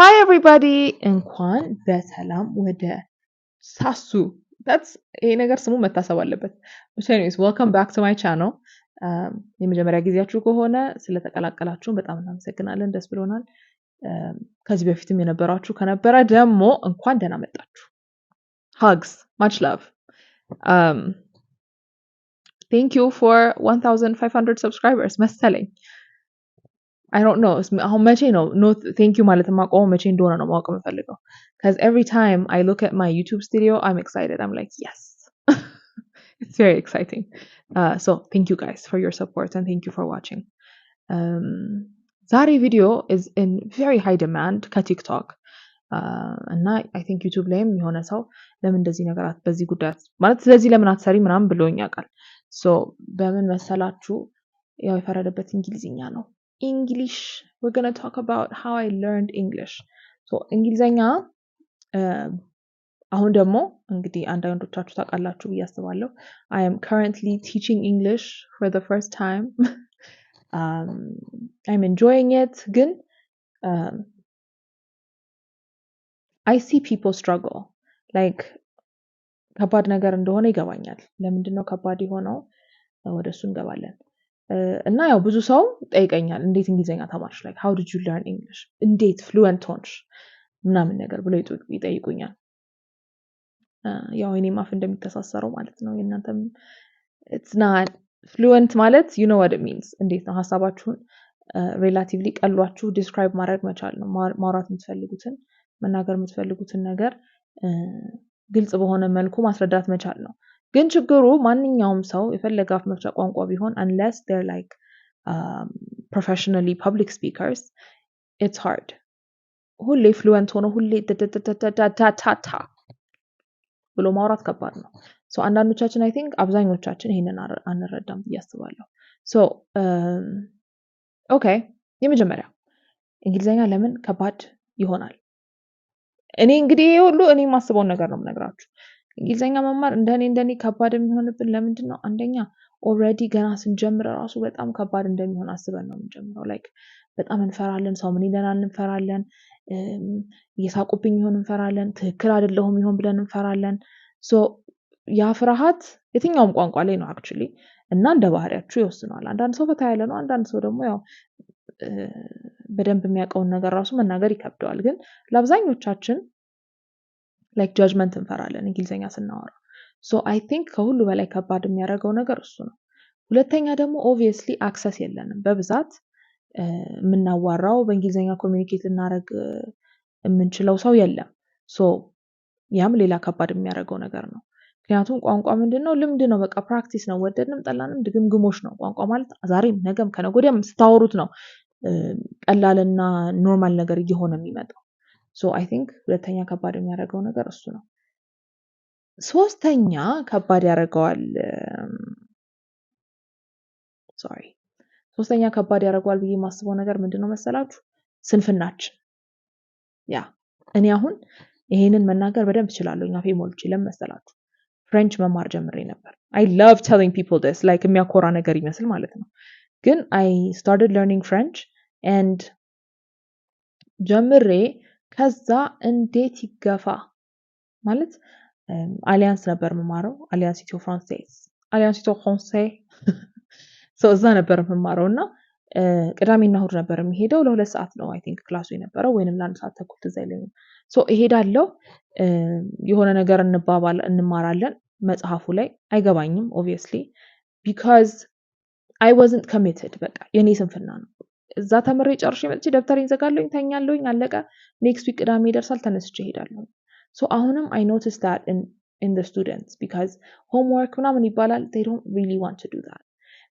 Hi everybody! እንኳን በሰላም ወደ ሳሱ ይሄ ነገር ስሙ መታሰብ አለበት። But anyways, welcome back to my channel. የመጀመሪያ ጊዜያችሁ ከሆነ ስለተቀላቀላችሁ በጣም እናመሰግናለን። ደስ ብሎናል። ከዚህ በፊትም የነበራችሁ ከነበረ ደግሞ እንኳን ደህና መጣችሁ። Hugs, much love. Thank you for 1500 subscribers መሰለኝ። I don't know. How much no thank you ማለት ማቆም መቼ እንደሆነ ነው ማወቅ የምፈልገው. Because every time I look at my YouTube studio, I'm excited. I'm like, yes. It's very exciting. So thank you guys for your support and thank you for watching. Zari video is in very high demand ከቲክቶክ እና I think YouTube ላይም የሆነ ሰው ለምን እንደዚህ ነገራት በዚህ ጉዳይ ማለት ስለዚህ ለምን አትሰሪ ምናምን ብሎኝ ያውቃል. So በምን መሰላችሁ ያው የፈረደበት እንግሊዝኛ ነው. English. We're going to talk about how I learned English. So እንግሊዘኛ አሁን ደግሞ እንግዲህ አንዳንዶቻችሁ ታውቃላችሁ ብዬ አስባለሁ. I am currently teaching English for the first time. I'm enjoying it. ግን I see people struggle. Like ከባድ ነገር እንደሆነ ይገባኛል. ለምንድነው ከባድ የሆነው? ወደሱ እንገባለን. እና ያው ብዙ ሰው ጠይቀኛል እንዴት እንግሊዘኛ ተማርሽ like how did you learn English እንዴት fluent ሆንሽ ምናምን ነገር ብለው ይጠይቁኛል ያው እኔም አፍ እንደሚተሳሰረው ማለት ነው የእናንተም it's not fluent ማለት you know what it means እንዴት ነው ሐሳባችሁን relatively ቀሏችሁ describe ማድረግ መቻል ነው ማውራት የምትፈልጉትን መናገር የምትፈልጉትን ነገር ግልጽ በሆነ መልኩ ማስረዳት መቻል ነው ግን ችግሩ ማንኛውም ሰው የፈለገ አፍ መፍቻ ቋንቋ ቢሆን unless they're like professionally public speakers it's hard ሁሌ fluent ሆኖ ሁሌ ታታታታ ብሎ ማውራት ከባድ ነው so አንዳንዶቻችን I think አብዛኞቻችን ይሄንን አንረዳም ብያስባለሁ so okay የመጀመሪያ እንግሊዘኛ ለምን ከባድ ይሆናል እኔ እንግዲህ ሁሉ እኔ ማስበው ነገር ነው የምነግራችሁ እንግሊዘኛ መማር እንደኔ ከባድ የሚሆንብን ለምንድን ነው አንደኛ already ገና ስንጀምር ራሱ በጣም ከባድ እንደሚሆን አስበን ነው የምንጀምረው like በጣም እንፈራለን ሰው ምን ይለናል እንፈራለን እየሳቁብኝ ይሆን እንፈራለን ትክክል አይደለሁም ይሆን ብለን እንፈራለን so ያ ፍርሃት የትኛውም ቋንቋ ላይ ነው actually እና እንደ ባህሪያችሁ ይወስናል አንዳንድ ሰው ፈታ ያለ ነው አንዳንድ ሰው ደግሞ ያው በደንብ የሚያውቀውን ነገር ራሱ መናገር ይከብደዋል ግን ለአብዛኞቻችን like judgment እንፈራለን እንግሊዘኛ ስናወራ so I think ከሁሉ በላይ ከባድ የሚያደርገው ነገር እሱ ነው ሁለተኛ ደግሞ obviously access የለንም በብዛት የምናዋራው በእንግሊዘኛ ኮሚኒኬት እናረግ የምንችለው ሰው የለም so ያም ሌላ ከባድ የሚያደርገው ነገር ነው ምክንያቱም ቋንቋ ምንድነው ልምድ ነው በቃ ፕራክቲስ ነው ወደድንም ጠላንም ድግምግሞሽ ነው ቋንቋ ማለት ዛሬም ነገም ከነገ ወዲያም ስታወሩት ነው ቀላልና ኖርማል ነገር እየሆነ የሚመጣው so I think ሁለተኛ ከባድ የሚያደርገው ነገር እሱ ነው ሶስተኛ ከባድ ያደርገዋል ሶስተኛ ከባድ ያደርገዋል ብዬ የማስበው ነገር ምንድነው መሰላችሁ ስንፍናችን ያ እኔ አሁን ይሄንን መናገር በደንብ እችላለሁ አፌ ሞልቼ ለምሳላችሁ ፍሬንች መማር ጀምሬ ነበር I love telling people this like የሚያኮራ ነገር ይመስል ማለት ነው ግን I started learning French and ጀምሬ ከዛ እንዴት ይገፋ ማለት አሊያንስ ነበር መማረው አሊያንስ ኢትዮ ፍራንሴስ so እዛ ነበር መማረውና ቅዳሜና እሁድ ነበር የሚሄደው ለ2 ሰዓት ነው I think ክላሱ የነበረው ወይንም ለ1 ሰዓት ተኩል ትዝ አይለኝም so እሄዳለሁ የሆነ ነገር እንማራለን መጽሐፉ ላይ አይገባኝም obviously because I wasn't committed በቃ የኔ ስንፍና ነው እዛ ተምሬ ጨርሼ መጥቼ ደብተሬን ዘጋለሁኝ ተኛለሁኝ አለቀ next week ቅዳሜ ይደርሳል ተነስቼ እሄዳለሁ so አሁንም I noticed that in the students because homework ምናምን ይባላል they don't really want to do that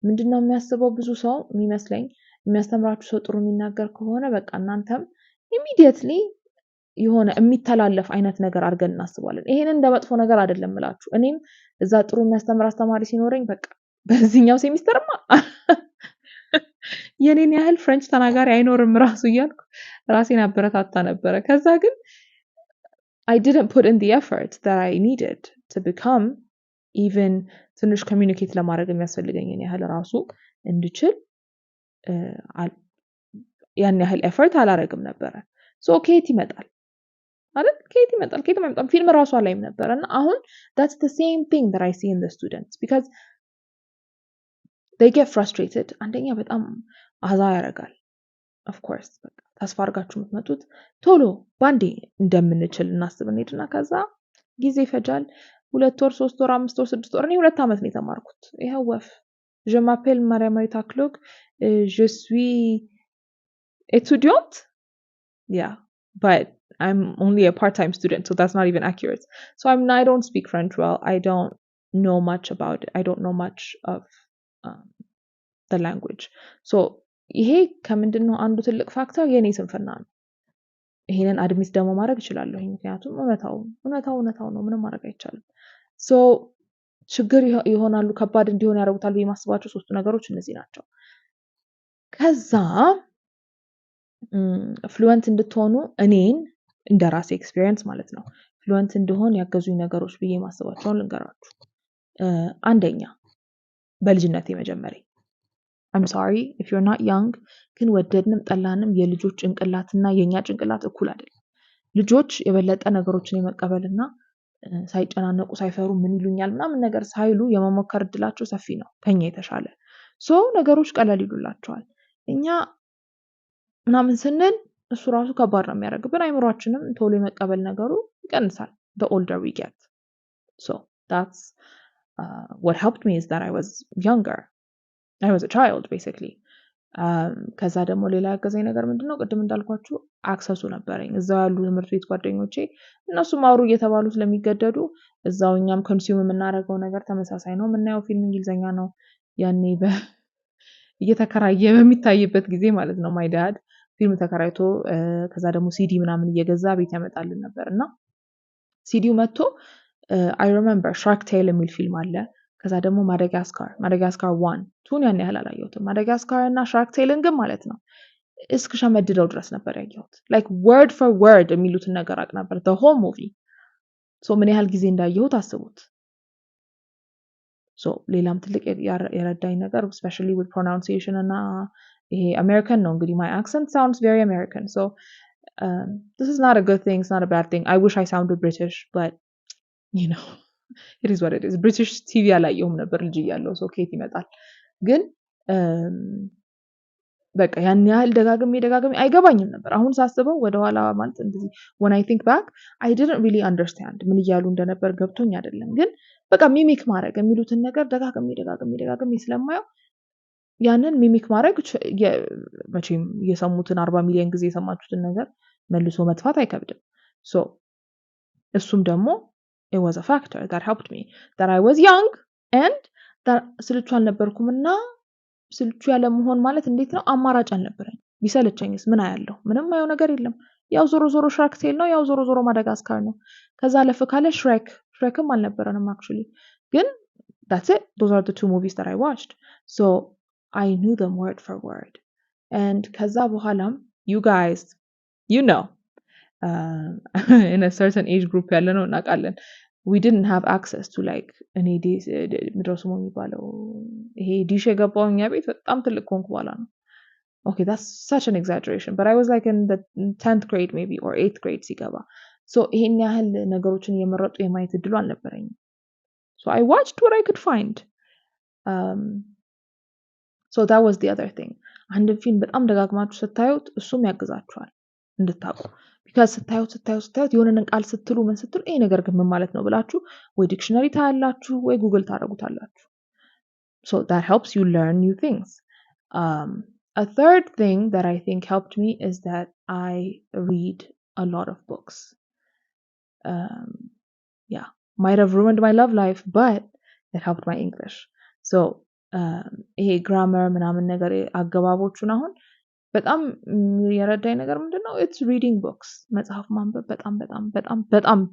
ምንድነው የሚያስበው ብዙ ሰው የሚመስለኝ የሚያስተምራችሁ ሰው ጥሩ የሚናገር ከሆነ በቃ እናንተም immediately የሆነ የሚተላለፍ አይነት ነገር አድርገን እናስባለን ይሄን እንደ መጥፎ ነገር አይደለም እላችሁ እኔም እዛ ጥሩ የሚያስተምር አስተማሪ ሲኖረኝ በቃ በዚህኛው ሴሚስተርማ የኔን ያህል ፍሬንች ተናጋሪ አይኖርም ራሱ እያልኩ ራሴን አበረታታ ነበር ከዛ ግን I didn't put in the effort that I needed to become even ትንሽ ኮሚኒኬት ለማድረግ የሚያስፈልገኝን ያህል ራሱ እንድችል ያን ያህል effort አላረግም ነበር ሶ ከየት ይመጣል አይደል? ከየት ይመጣል? ከየት አይመጣም። ፊልም ራሱ አላይም ነበር እና አሁን that's the same thing that I see in the students because they get frustrated አንደኛ በጣም አዛ ያደርጋል of course በቃ ተስፋ አድርጋችሁ የምትመጡት ቶሎ ባንዴ እንደምንችል እናስብ እንሄድና ከዛ ጊዜ ይፈጃል 2 ወር 3 ወር 5 ወር 6 ወር እኔ 2 ዓመት ነው የተማርኩት ይሄው ወፍ je m'appelle Mariamarit Aklog je suis étudiante yeah but I'm only a part-time student so that's not even accurate so I don't speak French well I don't know much about it I don't know much of um, the language so ይሄ ከምንድነው አንዱ ትልቅ ፋክተር የኔ ስንፍና ነው ይሄንን አድሚት ደግሞ ማድረግ እችላለሁ ምክንያቱም እውነታው ነው ምንም ማድረግ አይቻልም ሶ ችግር ይሆናሉ ከባድ እንዲሆን ያደርጉታል በማስባቸው ሶስቱ ነገሮች እነዚህ ናቸው ከዛ ፍሉዌንት እንድትሆኑ እኔን እንደራሴ ኤክስፒሪየንስ ማለት ነው ፍሉዌንት እንደሆን ያገዙኝ ነገሮች ብዬ ማስባቸውን ልንገራችሁ አንደኛ በልጅነቴ መጀመሪያ I'm sorry if you're not young ግን ወደድንም ጠላንም የልጆች ጭንቅላትና የኛ ጭንቅላት እኩል አይደለም ልጆች የበለጠ ነገሮችን የመቀበልና ሳይጨናነቁ ሳይፈሩ ምን ይሉኛል ምናምን ነገር ሳይሉ የመሞከር እድላቸው ሰፊ ነው ከኛ የተሻለ ሶ ነገሮች ቀላል ይሉላቸዋል እኛ ምናምን ስንል እሱ ራሱ ከባድ ነው የሚያደርግብን አይምሮአችንም ቶሎ የመቀበል ነገሩ ይቀንሳል the older we get so that's what helped me is that I was younger I was a child basically ከዛ ደግሞ ሌላ ያገዘኝ ነገር ምንድነው ቅድም እንዳልኳችሁ አክሰሱ ነበረኝ እዛው ያሉ ትምህርት ቤት ጓደኞቼ እነሱ ማውሩ እየተባሉ ስለሚገደዱ እዛው እኛም ኮንሱም የምናደርገው ነገር ተመሳሳይ ነው የምናየው ፊልም እንግሊዘኛ ነው ያኔ እየተከራየ በሚታይበት ጊዜ ማለት ነው ማይ ዳድ ፊልም ተከራይቶ ከዛ ደግሞ ሲዲ ምናምን እየገዛ ቤት ያመጣልን ነበርና ሲዲው መጥቶ I remember Shark Tale የሚል ፊልም አለ ከዛ ደግሞ ማዳጋስካር 1 ቱን ያን ያህል አላየሁትም ማዳጋስካር እና ሻርክ ቴልን ግን ማለት ነው እስከሸመድደው ድረስ ነበር ያየሁት like word for word የሚሉትን ነገር አቅ ነበር the whole movie so ምን ያህል ጊዜ እንዳየሁት አስቡት so ሌላም ትልቅ የረዳኝ ነገር especially with pronunciation እና ይሄ American ነው እንግዲህ my accent sounds very American so this is not a good thing it's not a bad thing I wish I sounded British but you know it is what it is British TV አላየሁም ነበር ልጅ እያለሁ so ከየት ይመጣል ግን በቃ ያን ያህል ደጋግሜ አይገባኝም ነበር አሁን ሳስበው ወደ ኋላ ማለት እንደዚህ when I think back I didn't really understand ምን ይያሉ እንደነበር ገብቶኝ አይደለም ግን በቃ ሚሚክ ማድረግ የሚሉትን ነገር ደጋግሜ ስለማየው ያንን ሚሚክ ማድረግ መቼም የሰሙትን 40 ሚሊዮን ጊዜ የሰማችሁትን ነገር መልሶ መጥፋት አይከብድም so እሱም ደግሞ it was a factor that helped me that I was young and that ስልቹ አልነበርኩምና ስልቹ ያለ መሆን ማለት እንዴት ነው አማራጭ አልነበረኝ ቢሰለቸኝስ ምን አያለው ምንም አየው ነገር የለም ያው ዞሮ ሻርክ ቴል ነው ያው ዞሮ ማዳጋስካር ነው ከዛ ለፍ ካለ ሽሬክም አልነበረንም actually ግን that's it those are the 2 movies that I watched so I knew them word for word and ከዛ በኋላም you guys you know in a certain age group ያለ ነው እናቃለን we didn't have access to like any ምድረሱም የሚባለው ይሄ ዲሽ የገባው እኛ ቤት በጣም ትልቅ ኮንኩ በኋላ ነው okay that's such an exaggeration but I was like in the 10th grade maybe or 8th grade ሲገባ so ይሄን ያህል ነገሮችን እየመረጡ የማየት እድሉ አልነበረኝም so I watched what I could find so that was the other thing አንድ ፊልም በጣም ደጋግማችሁ ስታዩት እሱም ያግዛችኋል እንድታውቁ because ስታዩት የሆነን ቃል ስትሉ ምን ስትሉ ይሄ ነገር ግን ምን ማለት ነው ብላችሁ ወይ ዲክሽነሪ ታያላችሁ ወይ ጉግል ታደርጉታላችሁ so that helps you learn new things a third thing that I think helped me is that I read a lot of books yeah might have ruined my love life but it helped my English so ይሄ grammar ምናምን ነገር አገባቦቹን አሁን በጣም የረዳኝ ነገር ምንድነው it's reading books መጽሐፍ ማንበብ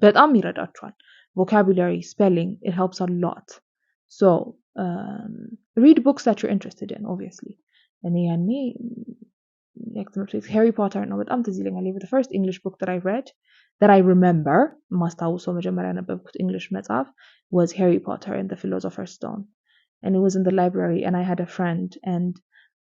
በጣም ይረዳችኋል vocabulary spelling it helps a lot so read books that you're interested in obviously እኔ ያኔ Harry Potter ነው በጣም ትዝ ይለኛል the first English book that I read that I remember ማስታውሰው መጀመሪያ ያነበብኩት English መጽሐፍ was Harry Potter and the Philosopher's Stone and it was in the library and I had a friend and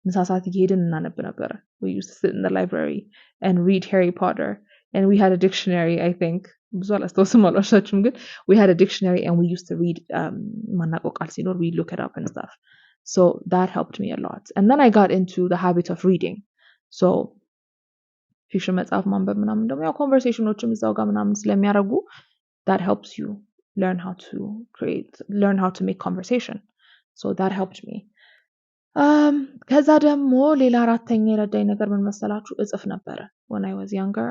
ምሳ ሰዓት እየሄድን እናነብ ነበረ። We used to sit in the library and read Harry Potter and we had a dictionary, I think. ብዙ አላስታውስም አልዋሻችሁም ግን we had a dictionary and we used to read ማናውቀው ቃል ሲኖር we look it up and stuff. So that helped me a lot. And then I got into the habit of reading. So ፊክሽን መጽሐፍ ማንበብ ምናምን ደግሞ ያው ኮንቨርሴሽኖችም እዛው ጋር ምናምን ስለሚያደርጉ that helps you learn how to make conversation. So that helped me. ከዛ ደግሞ ሌላ አራተኛ የረዳኝ ነገር ምን መሰላችሁ? እጽፍ ነበረ. When I was younger,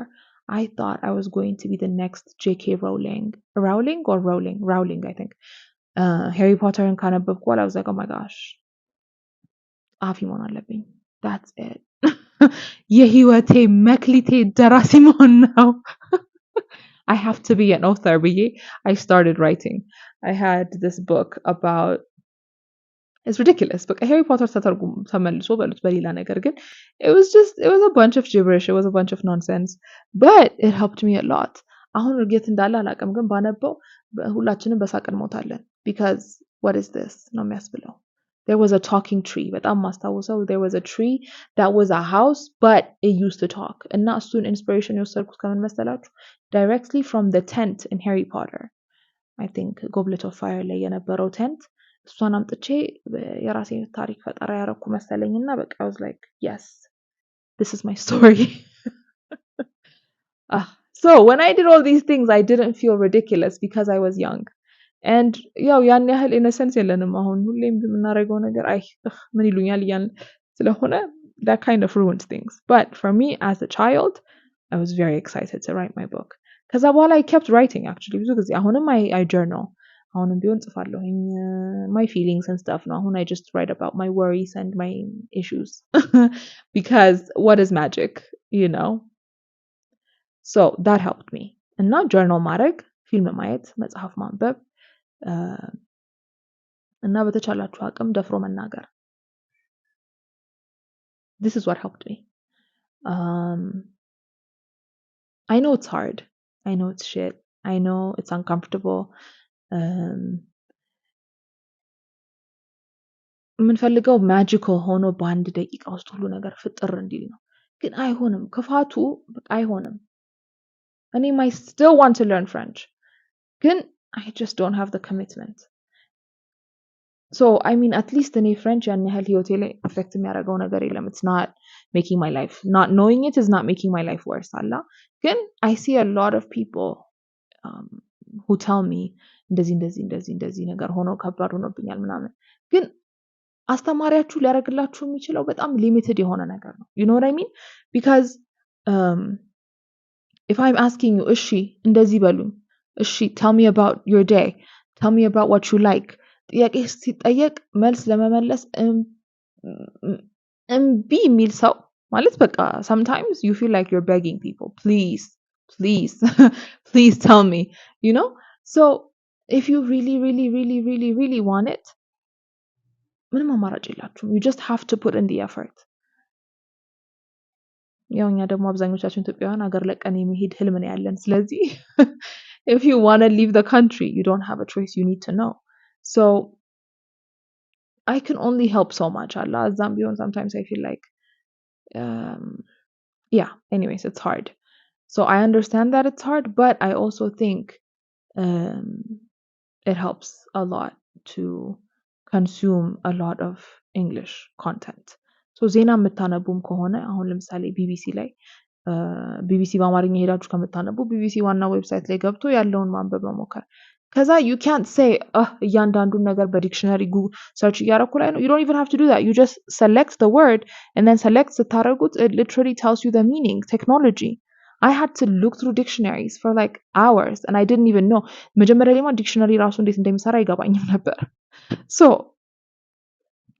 I thought I was going to be the next J.K. Rowling, I think. Harry Potterን ካነበብኩ I was like, oh my gosh, ጸሐፊ መሆን አለብኝ. That's it. የህይወቴ መክሊቴ ደራሲ መሆን ነው. I have to be an author ብዬ I started writing. I had this book about, it's ridiculous, በቃ ሃሪ ፖተር ተመልሶ በሉት በሌላ ነገር ግን it was a bunch of gibberish, it was a bunch of nonsense, but it helped me a lot. አሁን እርግጥ እንዳለ አላውቅም ግን ባነበው ሁላችንም በሳቅ እንሞታለን because what is this ነው የሚያስብለው. There was a talking tree, በጣም ማስታወሰው there was a tree that was a house but it used to talk. እና እሱን inspiration የወሰድኩት ከምን መሰላችሁ? Directly from the tent in Harry Potter. I think Goblet of Fire ላይ የነበረው tent እሷን አምጥቼ የራሴ ታሪክ ፈጠራ ያረኩ መሰለኝና በቃ I was like, yes, this is my story. So when I did all these things I didn't feel ridiculous because I was young. And ያው ያን ያህል ኢነሰንስ የለንም አሁን ሁሌም የምናደርገው ነገር ምን ይሉኛል እያልን ስለሆነ that kind of ruined things. But for me as a child, I was very excited to write my book. ከዛ በኋላ I kept writing actually ብዙ ጊዜ አሁንም I journal. አሁንም ቢሆን ጽፋለሁኝ my feelings and stuff ነው። አሁን I just write about my worries and my issues because what is magic, you know? So that helped me. እና journal ማድረግ፣ ፊልም ማየት፣ መጽሐፍ ማንበብ እና በተቻላችሁ አቅም ደፍሮ መናገር. This is what helped me. I know it's hard. I know it's shit. I know it's uncomfortable. የምንፈልገው magical ሆኖ በአንድ ደቂቃ ውስጥ ሁሉ ነገር ፍጥር እንዲል ነው። ግን አይሆንም። ክፋቱ አይሆንም። እኔ I still want to learn French. ግን I just don't have the commitment. So I mean at least in French ያን ያህል ህይወቴ ላይ affect የሚያደርገው ነገር የለም. It's not making my life, not knowing it is not making my life worse. አላ ግን I see a lot of people who tell me እንደዚህ ነገር ሆኖ ከባድ ሆኖብኛል ምናምን ግን አስተማሪያችሁ ሊያደርግላችሁ የሚችለው በጣም ሊሚትድ የሆነ ነገር ነው. You know what I mean? Because if I'm asking you እሺ እንደዚህ በሉኝ እሺ tell me about your day, tell me about what you like, ጥያቄ ሲጠየቅ መልስ ለመመለስ እምቢ የሚል ሰው ማለት በቃ sometimes you feel like you're begging people, please please tell me, you know? So if you really want it, ምንም አማራጭ የላችሁም. You just have to put in the effort. ያው እኛ ደግሞ አብዛኞቻችን ኢትዮጵያውያን ሀገር ለቀን የመሄድ ህልም ነው ያለን. ስለዚህ if you want to leave the country, you don't have a choice, you need to know. So I can only help so much. Allah azam beyond, sometimes I feel like yeah, anyways, it's hard. So I understand that it's hard, but I also think it helps a lot to consume a lot of English content. So ዜና የምታነቡም ከሆነ አሁን ለምሳሌ ቢቢሲ ላይ ቢቢሲ በአማርኛ ሄዳችሁ ከምታነቡ ቢቢሲ ዋና ዌብሳይት ላይ ገብቶ ያለውን ማንበብ መሞከር. ከዛ you can't say እያንዳንዱን ነገር በዲክሽነሪ ሰርች እያደረኩ ላይ ነው. You don't even have to do that. You just select the word and then select ስታደርጉት it literally tells you the meaning. Technology. I had to look through dictionaries for like hours and I didn't even know. መጀመሪያ ላይ ዲክሽነሪ ራሱ እንዴት እንደሚሰራ አይገባኝም ነበር. So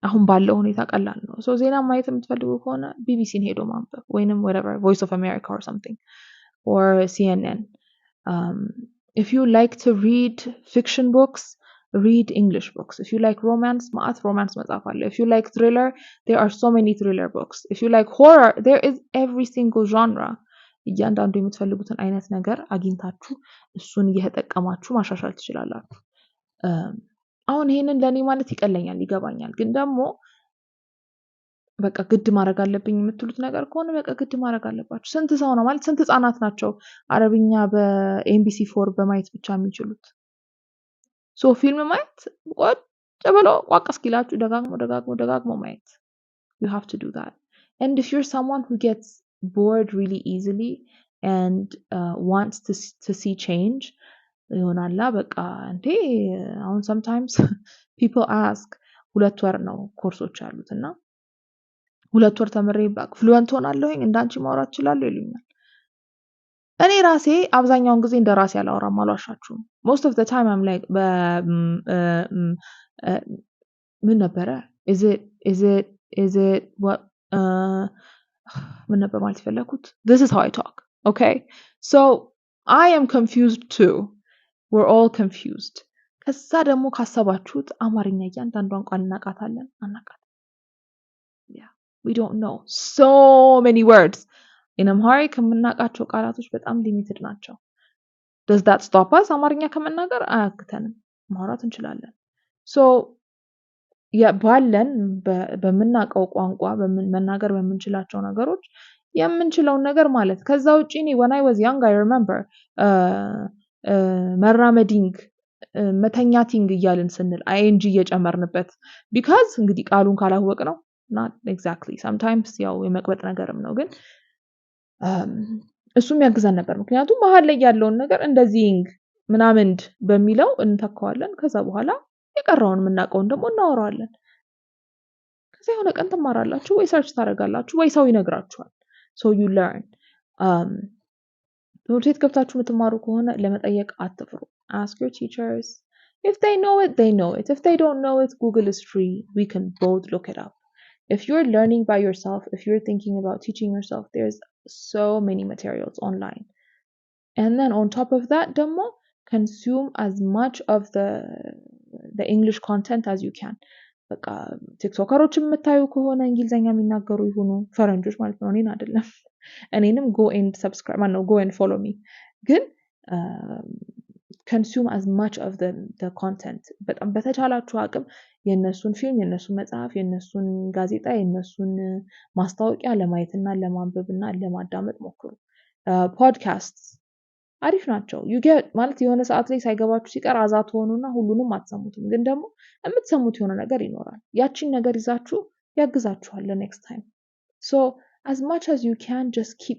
አሁን ባለው ሁኔታ ቀላል ነው. So ዜና ማየት የምትፈልጉ ከሆነ ቢቢሲን ሄዶ ማንበብ ወይንም whatever, Voice of America or something, or CNN. If you like to read fiction books, read English books. If you like romance, ማአት romance መጽሐፍ አለ. If you like thriller, there are so many thriller books. If you like horror, there is every single genre. እያንዳንዱ የምትፈልጉትን አይነት ነገር አግኝታችሁ እሱን እየተጠቀማችሁ ማሻሻል ትችላላችሁ. አሁን ይሄንን ለኔ ማለት ይቀለኛል ይገባኛል ግን ደግሞ በቃ ግድ ማድረግ አለብኝ የምትሉት ነገር ከሆነ በቃ ግድ ማድረግ አለባችሁ። ስንት ሰው ነው ማለት ስንት ህጻናት ናቸው አረብኛ በኤምቢሲ 4 በማየት ብቻ የሚችሉት? ሶ ፊልም ማየት ቁጭ ብሎ ቋቅ እስኪላችሁ ደጋግሞ ማየት። You have to do that. And if you're someone who gets bored really easily and wants to see change, ይሆናላ በቃ እንዴ አሁን sometimes people ask 2 ወር ነው ኮርሶች አሉት እና 2 ወር ተምሬ ፍሉዌንት ሆናለሁኝ እንዳንቺ ማውራት እችላለሁ ይሉኛል። እኔ ራሴ አብዛኛውን ጊዜ እንደ ራሴ አላወራም አልዋሻችሁም። most of the time I'm like ምን ነበረ is it what ምን ነበር ማለት የፈለኩት? This is how I talk. Okay? So I am confused too. We're all confused. ከዛ ደግሞ ካሰባችሁት አማርኛ እያንዳንዷን ቃል እናቃታለን አናቃት። Yeah. We don't know so many words. In Amharic ከምናቃቸው ቃላቶች በጣም ሊሚትድ ናቸው። Does that stop us? አማርኛ ከመናገር አያግተንም። ማውራት እንችላለን። So ባለን በምናቀው ቋንቋ መናገር በምንችላቸው ነገሮች የምንችለውን ነገር ማለት ከዛ ውጪ እኔ when I was young I remember መራመዲንግ መተኛቲንግ እያልን ስንል ing እየጨመርንበት because እንግዲህ ቃሉን ካላወቅ ነው not exactly sometimes ያው የመቅበጥ ነገርም ነው ግን እሱም ያግዘን ነበር ምክንያቱም መሃል ላይ ያለውን ነገር እንደዚህ ምናምን በሚለው እንተካዋለን ከዛ በኋላ የቀረውን የምናውቀውን ደግሞ እናወራዋለን ከዛ የሆነ ቀን ትማራላችሁ ወይ ሰርች ታደርጋላችሁ ወይ ሰው ይነግራችኋል so you learn ትምህርት ቤት ገብታችሁ የምትማሩ ከሆነ ለመጠየቅ አትፍሩ ask your teachers if they know it they know it if they don't know it Google is free we can both look it up if you're learning by yourself if you're thinking about teaching yourself there's so many materials online and then on top of that ደግሞ consume as much of the English content as you can በቃ ቲክቶከሮች የምታዩ ከሆነ እንግሊዘኛ የሚናገሩ ይሁኑ ፈረንጆች ማለት ነው እኔን አይደለም እኔንም go and subscribe go and follow me ግን consume as much of the content በጣም በተቻላችሁ አቅም የነሱን ፊልም የነሱን መጽሐፍ የነሱን ጋዜጣ የነሱን ማስታወቂያ ለማየትና ለማንበብና ለማዳመጥ ሞክሩ ፖድካስት አሪፍ ናቸው you get ማለት የሆነ ሰዓት ላይ ሳይገባችሁ ሲቀር አዛት ሆኑና ሁሉንም አትሰሙትም ግን ደግሞ የምትሰሙት የሆነ ነገር ይኖራል ያቺን ነገር ይዛችሁ ያግዛችኋል next time so as much as you can just keep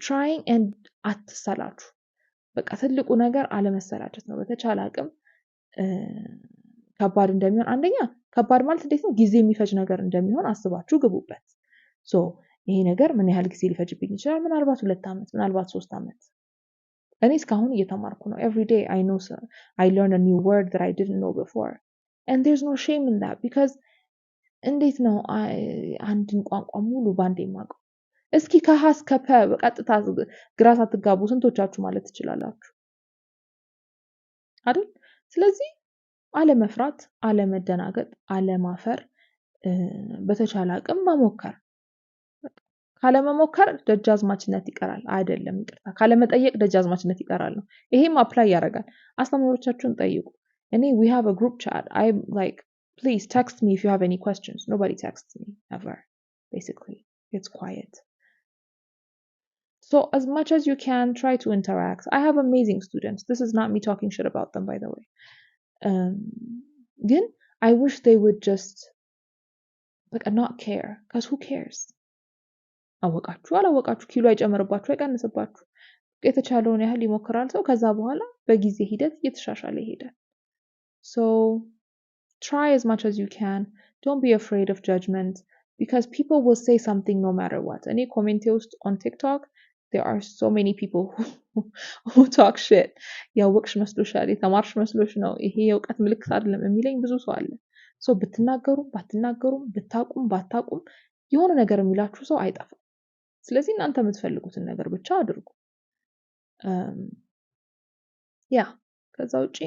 trying and አትሰላችሁ በቃ ትልቁ ነገር አለመሰላቸት ነው በተቻለ አቅም ከባድ እንደሚሆን አንደኛ ከባድ ማለት እንዴት ነው ጊዜ የሚፈጅ ነገር እንደሚሆን አስባችሁ ግቡበት so ይሄ ነገር ምን ያህል ጊዜ ሊፈጅብኝ ይችላል ምናልባት 2 አመት ምናልባት 3 አመት እኔ እስካሁን እየተማርኩ ነው every day I learn a new word that I didn't know before and there's no shame in that because እንዴት ነው አንድን ቋንቋ ሙሉ ባንዴ ማቀው እስኪ ከሀ እስከ ፐ በቀጥታ ግራ ሳትጋቡ ስንቶቻችሁ ማለት ትችላላችሁ አይደል ስለዚህ አለመፍራት አለመደናገጥ አለማፈር በተቻለ አቅም መሞከር ካለመሞከር ደጃዝማችነት ይቀራል አይደለም ይቅርታ ካለመጠየቅ ደጃዝማችነት ይቀራል ነው ይሄም አፕላይ ያደርጋል አስተማሪዎቻችሁን ጠይቁ እኔ we have a group chat I'm like please text me if you have any questions nobody texts me ever basically it's quiet so as much as you can try to interact I have amazing students this is not me talking shit about them by the way ግን I wish they would just like not care because who cares አወቃችሁ አላወቃችሁ ኪሎ አይጨምርባችሁ አይቀንስባችሁ የተቻለውን ያህል ይሞክራል ሰው ከዛ በኋላ በጊዜ ሂደት እየተሻሻለ ይሄዳል so try as much as you can don't be afraid of judgment because people will say something no matter what እኔ ኮሜንቴ ውስጥ on TikTok there are so many people who talk shit ያወቅሽ መስሎሻል የተማርሽ መስሎሽ ነው ይሄ የእውቀት ምልክት አይደለም የሚለኝ ብዙ ሰው አለ so ብትናገሩም ባትናገሩም ብታቁም ባታቁም የሆነ ነገር የሚላችሁ ሰው አይጠፋም ስለዚህ እናንተ የምትፈልጉትን ነገር ብቻ አድርጉ yeah ከዛ ውጪ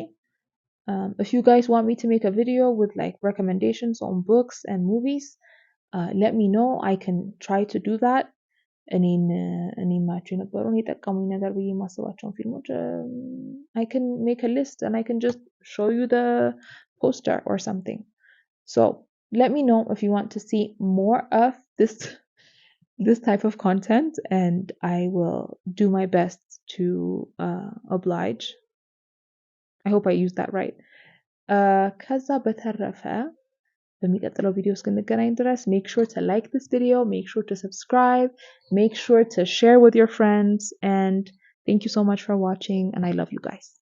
if you guys want me to make a video with like recommendations on books and movies let me know I can try to do that እኔ ማቹ የነበረውን የጠቀሙኝ ነገር ብዬ ማስባቸውን ፊልሞች I can make a list and I can just show you the poster or something so let me know if you want to see more of this type of content, and I will do my best to oblige. I hope I used that right. ከዛ በተረፈ በሚቀጥለው ቪዲዮ እስክንገናኝ ድረስ make sure to like this video, make sure to subscribe, make sure to share with your friends, and thank you so much for watching, and I love you guys.